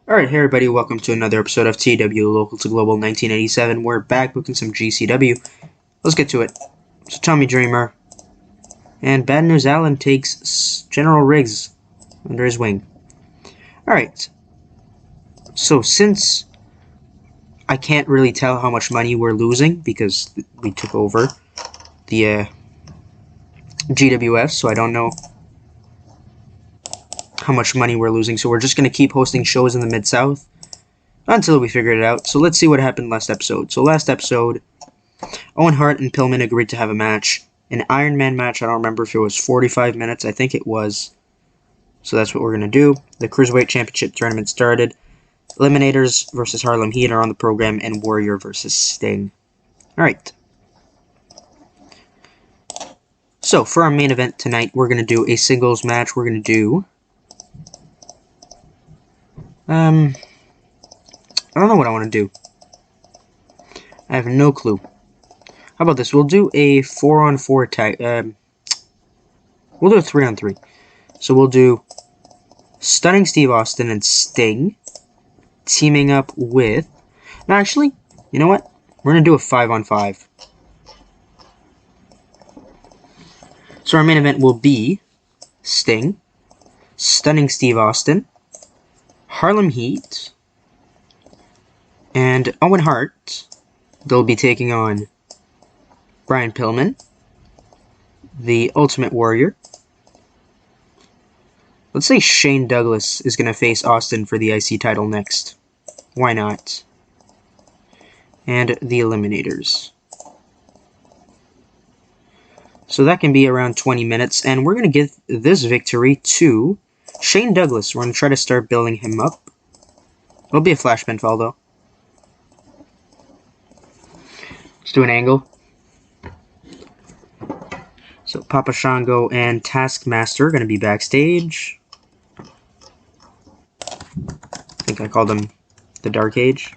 Alright, hey everybody, welcome to another episode of TEW Local to Global 1987. We're back booking some GCW. Let's get to it. So Tommy Dreamer and Bad News Allen takes General Riggs under his wing. Alright, so since I can't really tell how much money we're losing because we took over the GWF, so I don't know how much money we're losing, so we're just going to keep hosting shows in the Mid-South until we figure it out. So let's see what happened last episode. So last episode, Owen Hart and Pillman agreed to have a match, an Iron Man match. I don't remember if it was 45 minutes. I think it was. So that's what we're going to do. The Cruiserweight Championship tournament started. Eliminators versus Harlem Heat are on the program, and Warrior versus Sting. Alright. So for our main event tonight, we're going to do a singles match. We're going to do... I don't know what I want to do. I have no clue. How about this? We'll do a 4-on-4 tag. We'll do a 3-on-3. So we'll do Stunning Steve Austin and Sting teaming up with... No, actually, you know what? We're going to do a 5-on-5. So our main event will be Sting, Stunning Steve Austin, Harlem Heat, and Owen Hart. They'll be taking on Brian Pillman, the Ultimate Warrior. Let's say Shane Douglas is going to face Austin for the IC title next. Why not? And the Eliminators. So that can be around 20 minutes, and we're going to give this victory to Shane Douglas. We're going to try to start building him up. It'll be a flash pinfall, though. Let's do an angle. So Papa Shango and Taskmaster are going to be backstage. I think I called them the Dark Age.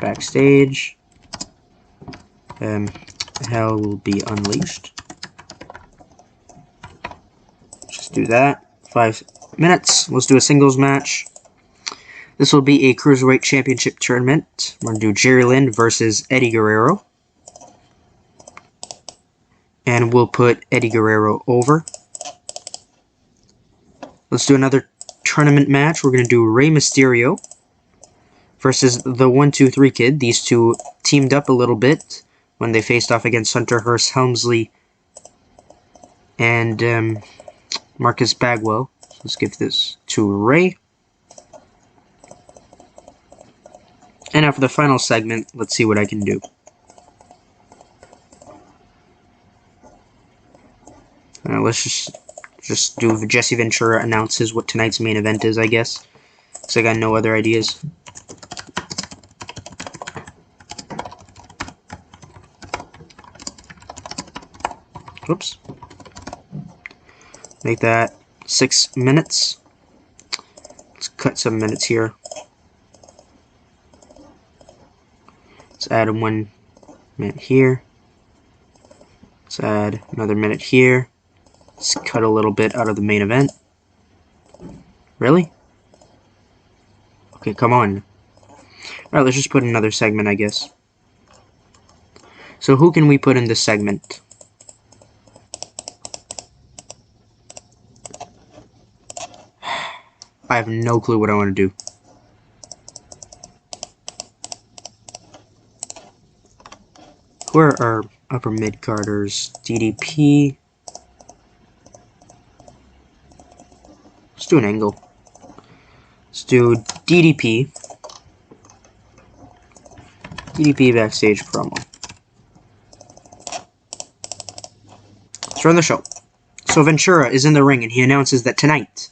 Backstage. Hell will be unleashed. Just do that. 5 minutes. Let's do a singles match. This will be a Cruiserweight Championship tournament. We're going to do Jerry Lynn versus Eddie Guerrero. And we'll put Eddie Guerrero over. Let's do another tournament match. We're going to do Rey Mysterio versus the 1-2-3 Kid. These two teamed up a little bit when they faced off against Hunter Hearst Helmsley and Marcus Bagwell. So let's give this to Rey. And now for the final segment, let's see what I can do. Let's just do Jesse Ventura announces what tonight's main event is, I guess. Because I got no other ideas. Whoops. Make that 6 minutes. Let's cut some minutes here. Let's add 1 minute here. Let's add another minute here. Let's cut a little bit out of the main event. Really? Okay, come on. Alright, let's just put another segment, I guess. So who can we put in this segment? I have no clue what I want to do. Who are our upper mid-carders? DDP. Let's do an angle. Let's do DDP. DDP backstage promo. Let's run the show. So Ventura is in the ring and he announces that tonight,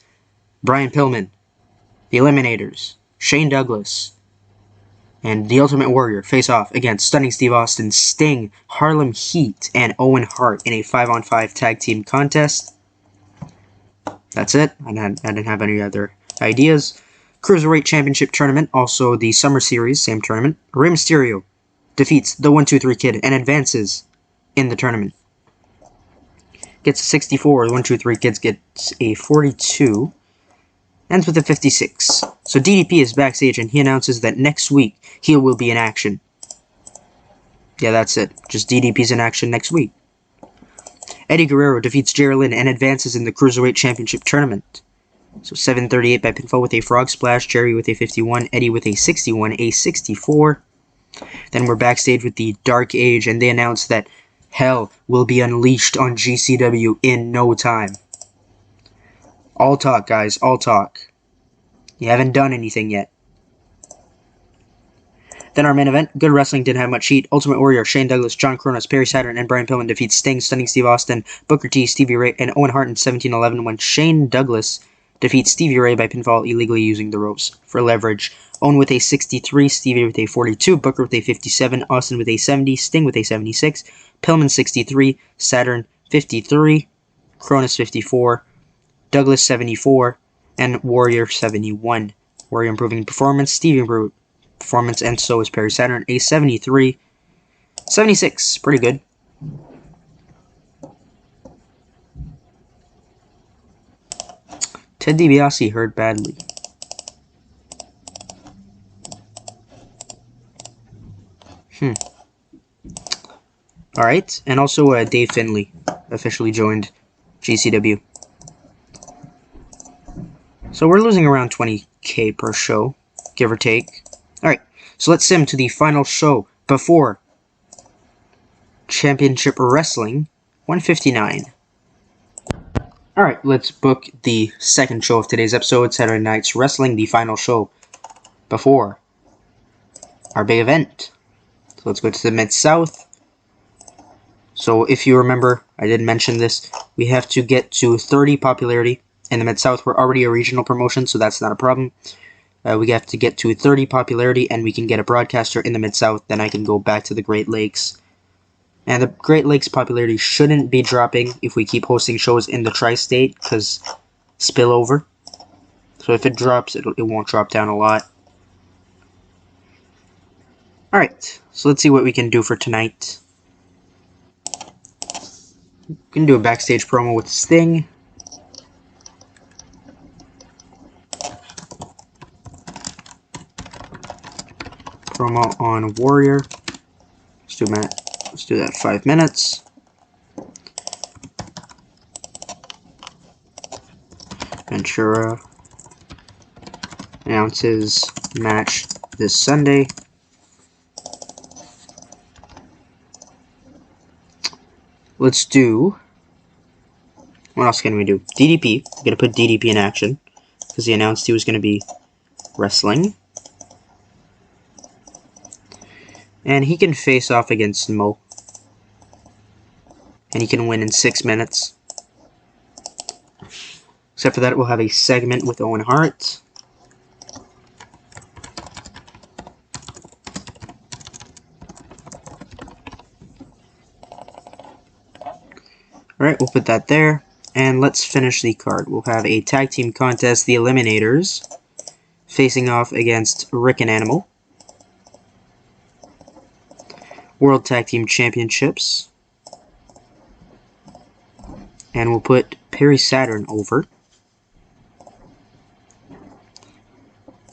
Brian Pillman, the Eliminators, Shane Douglas, and the Ultimate Warrior face off against Stunning Steve Austin, Sting, Harlem Heat, and Owen Hart in a 5-on-5 tag team contest. That's it. I didn't have any other ideas. Cruiserweight Championship tournament, also the Summer Series, same tournament. Rey Mysterio defeats the 1-2-3 Kid and advances in the tournament. Gets a 64, the 1-2-3 Kids gets a 42. Ends with a 56. So DDP is backstage, and he announces that next week he will be in action. Yeah, that's it. Just DDP's in action next week. Eddie Guerrero defeats Jerry Lynn and advances in the Cruiserweight Championship Tournament. So 738 by pinfall with a frog splash, Jerry with a 51, Eddie with a 61, a 64. Then we're backstage with the Dark Age, and they announce that hell will be unleashed on GCW in no time. All talk, guys, all talk. You haven't done anything yet. Then our main event, Good Wrestling didn't have much heat. Ultimate Warrior, Shane Douglas, John Kronos, Perry Saturn, and Brian Pillman defeat Sting, Stunning Steve Austin, Booker T, Stevie Ray, and Owen Hart in 17-11 when Shane Douglas defeats Stevie Ray by pinfall illegally using the ropes for leverage. Owen with a 63, Stevie with a 42, Booker with a 57, Austin with a 70, Sting with a 76, Pillman 63, Saturn 53, Kronos 54, Douglas 74, and Warrior 71. Warrior improving performance, Stevie improved performance, and so is Perry Saturn, a 73. 76, pretty good. Ted DiBiase hurt badly. Alright, and also Dave Finlay officially joined GCW. So we're losing around 20k per show, give or take. Alright, so let's sim to the final show before Championship Wrestling 159. Alright, let's book the second show of today's episode, Saturday Night's Wrestling, the final show before our big event. So let's go to the Mid-South. So if you remember, I did mention this, we have to get to 30 popularity. In the Mid-South, we're already a regional promotion, so that's not a problem. We have to get to 30 popularity, and we can get a broadcaster in the Mid-South, then I can go back to the Great Lakes. And the Great Lakes popularity shouldn't be dropping if we keep hosting shows in the Tri-State, because spillover. So if it drops, it won't drop down a lot. Alright, so let's see what we can do for tonight. We can do a backstage promo with Sting. Promo on Warrior. Let's do that 5 minutes. Ventura announces match this Sunday. Let's do... What else can we do? DDP. I'm going to put DDP in action because he announced he was going to be wrestling. And he can face off against Mo. And he can win in 6 minutes. Except for that, we'll have a segment with Owen Hart. Alright, we'll put that there. And let's finish the card. We'll have a tag team contest, the Eliminators, facing off against Rick and Animal. World Tag Team Championships. And we'll put Perry Saturn over.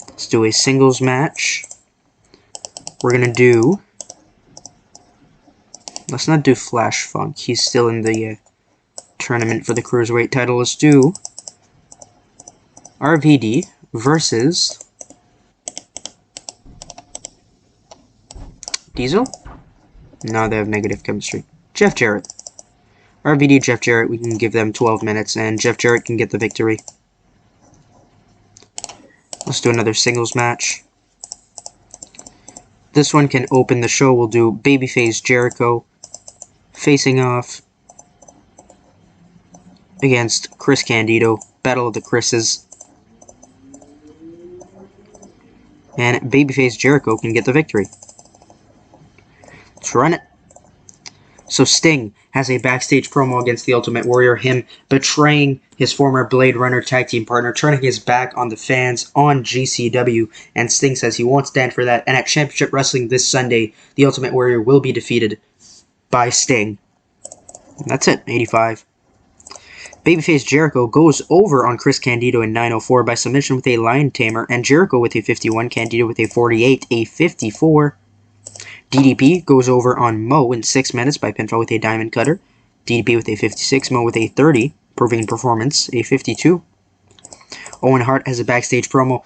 Let's do a singles match. We're going to do... Let's not do Flash Funk. He's still in the tournament for the Cruiserweight title. Let's do RVD versus Diesel? No, they have negative chemistry. Jeff Jarrett. RVD, Jeff Jarrett, we can give them 12 minutes, and Jeff Jarrett can get the victory. Let's do another singles match. This one can open the show. We'll do Babyface Jericho facing off against Chris Candido. Battle of the Chris's. And Babyface Jericho can get the victory. Let's run it. So Sting has a backstage promo against the Ultimate Warrior, him betraying his former Blade Runner tag team partner, turning his back on the fans on GCW, and Sting says he won't stand for that, and at Championship Wrestling this Sunday, the Ultimate Warrior will be defeated by Sting. And that's it, 85. Babyface Jericho goes over on Chris Candido in 9:04 by submission with a Lion Tamer, and Jericho with a 51, Candido with a 48, a 54. DDP goes over on Mo in 6 minutes by pinfall with a Diamond Cutter. DDP with a 56, Mo with a 30, proving performance, a 52. Owen Hart has a backstage promo.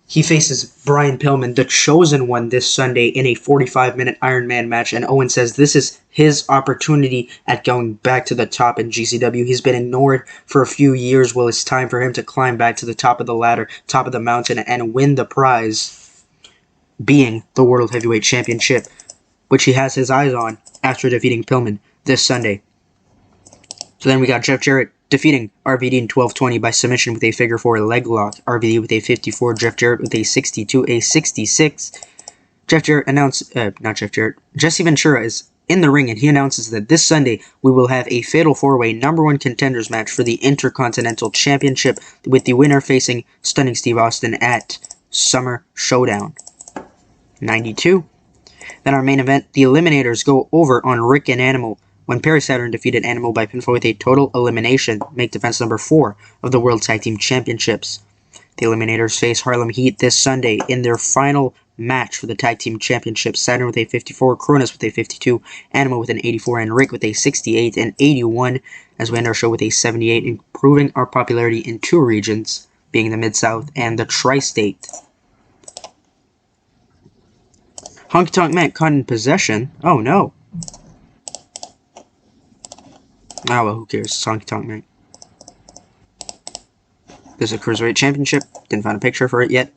He faces Brian Pillman, the chosen one, this Sunday in a 45-minute Iron Man match, and Owen says this is his opportunity at going back to the top in GCW. He's been ignored for a few years. Well, it's time for him to climb back to the top of the ladder, top of the mountain, and win the prize, being the World Heavyweight Championship, which he has his eyes on after defeating Pillman this Sunday. So then we got Jeff Jarrett defeating RVD in 12:20 by submission with a figure 4 leg lock. RVD with a 54, Jeff Jarrett with a 62, a 66. Jesse Ventura is in the ring, and he announces that this Sunday we will have a Fatal 4-Way #1 contenders match for the Intercontinental Championship, with the winner facing Stunning Steve Austin at Summer Showdown 92. Then our main event, the Eliminators go over on Rick and Animal when Perry Saturn defeated Animal by pinfall with a total elimination, make defense number 4 of the World Tag Team Championships. The Eliminators face Harlem Heat this Sunday in their final match for the Tag Team Championship. Saturn with a 54, Cronus with a 52, Animal with an 84, and Rick with a 68 and 81, as we end our show with a 78, improving our popularity in 2 regions, being the Mid-South and the Tri-State. Honky Tonk Man caught in possession. Oh no. Ah, well, who cares? It's Honky Tonk Man. There's a Cruiserweight Championship. Didn't find a picture for it yet.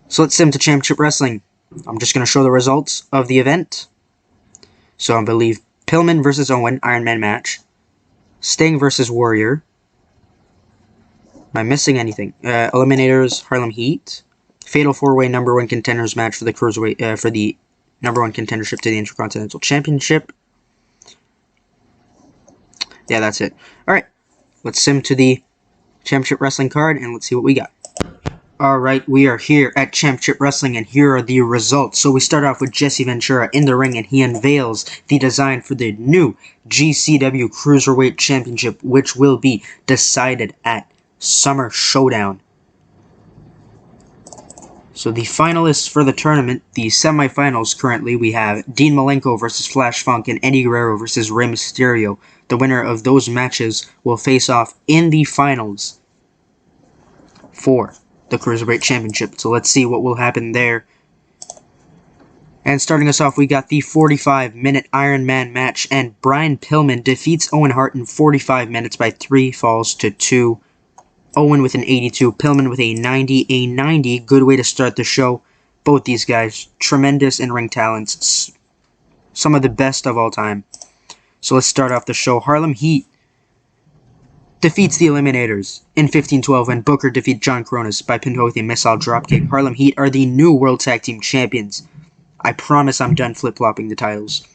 So let's sim to Championship Wrestling. I'm just going to show the results of the event. So I believe Pillman versus Owen, Iron Man match. Sting versus Warrior. Am I missing anything? Eliminators, Harlem Heat. Fatal 4-Way #1 contenders match for the Cruiserweight, for the #1 contendership to the Intercontinental Championship. Yeah, that's it. Alright, let's sim to the Championship Wrestling card, and let's see what we got. Alright, we are here at Championship Wrestling, and here are the results. So we start off with Jesse Ventura in the ring, and he unveils the design for the new GCW Cruiserweight Championship, which will be decided at Summer Showdown. So the finalists for the tournament, the semifinals currently, we have Dean Malenko versus Flash Funk and Eddie Guerrero versus Rey Mysterio. The winner of those matches will face off in the finals for the Cruiserweight Championship. So let's see what will happen there. And starting us off, we got the 45-minute Iron Man match, and Brian Pillman defeats Owen Hart in 45 minutes by 3 falls to 2. Owen with an 82, Pillman with a 90, a 90. Good way to start the show. Both these guys, tremendous in-ring talents. Some of the best of all time. So let's start off the show. Harlem Heat defeats the Eliminators in 15-12 when Booker defeats John Cronus by pinfall with a missile dropkick. Harlem Heat are the new World Tag Team Champions. I promise I'm done flip-flopping the titles.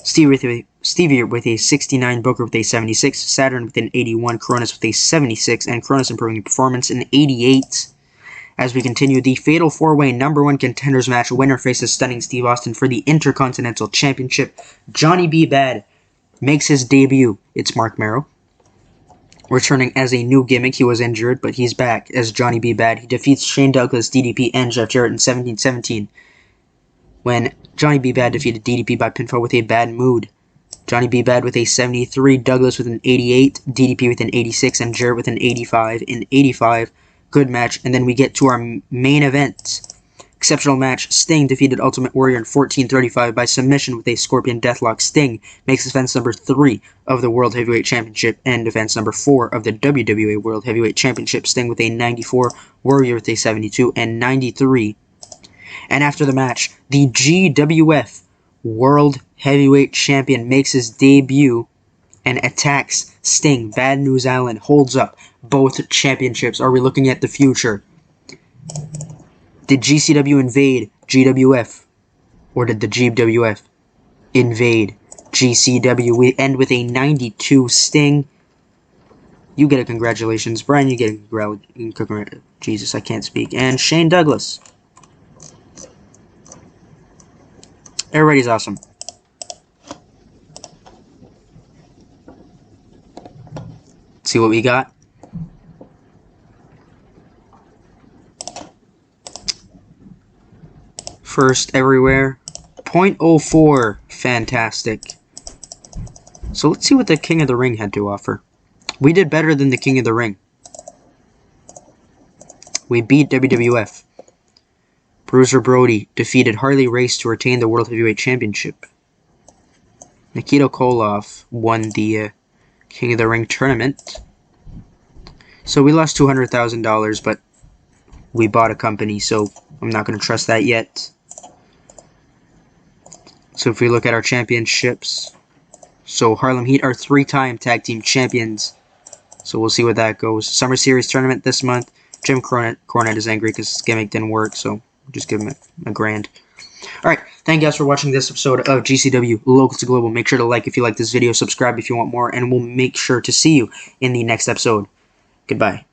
Stevie with a 69, Booker with a 76, Saturn with an 81, Cronus with a 76, and Cronus improving performance in 88. As we continue, the Fatal 4-Way #1 contenders match, winner faces Stunning Steve Austin for the Intercontinental Championship. Johnny B. Bad makes his debut. It's Mark Merrow, returning as a new gimmick. He was injured, but he's back as Johnny B. Bad. He defeats Shane Douglas, DDP, and Jeff Jarrett in 17-17. When Johnny B. Bad defeated DDP by pinfall with a Bad Mood. Johnny B. Bad with a 73, Douglas with an 88, DDP with an 86, and Jarrett with an 85 in 85. Good match. And then we get to our main event. Exceptional match. Sting defeated Ultimate Warrior in 14:35 by submission with a Scorpion Deathlock. Sting makes defense number 3 of the World Heavyweight Championship and defense number 4 of the WWE World Heavyweight Championship. Sting with a 94, Warrior with a 72, and 93. And after the match, the GWF World Heavyweight Champion makes his debut and attacks Sting. Bad News Island holds up both championships. Are we looking at the future? Did GCW invade GWF? Or did the GWF invade GCW? We end with a 92 Sting. You get a congratulations. Brian, you get a Jesus, I can't speak. And Shane Douglas. Everybody's awesome. Let's see what we got. First everywhere. 0.04. Fantastic. So let's see what the King of the Ring had to offer. We did better than the King of the Ring. We beat WWF. Bruiser Brody defeated Harley Race to retain the World Heavyweight Championship. Nikita Koloff won the King of the Ring tournament. So we lost $200,000, but we bought a company, so I'm not going to trust that yet. So if we look at our championships, so Harlem Heat are 3-time tag team champions. So we'll see what that goes. Summer Series tournament this month. Jim Cornette is angry because his gimmick didn't work, so we'll just give him a grand. Alright, thank you guys for watching this episode of GCW Local to Global. Make sure to like if you like this video, subscribe if you want more, and we'll make sure to see you in the next episode. Goodbye.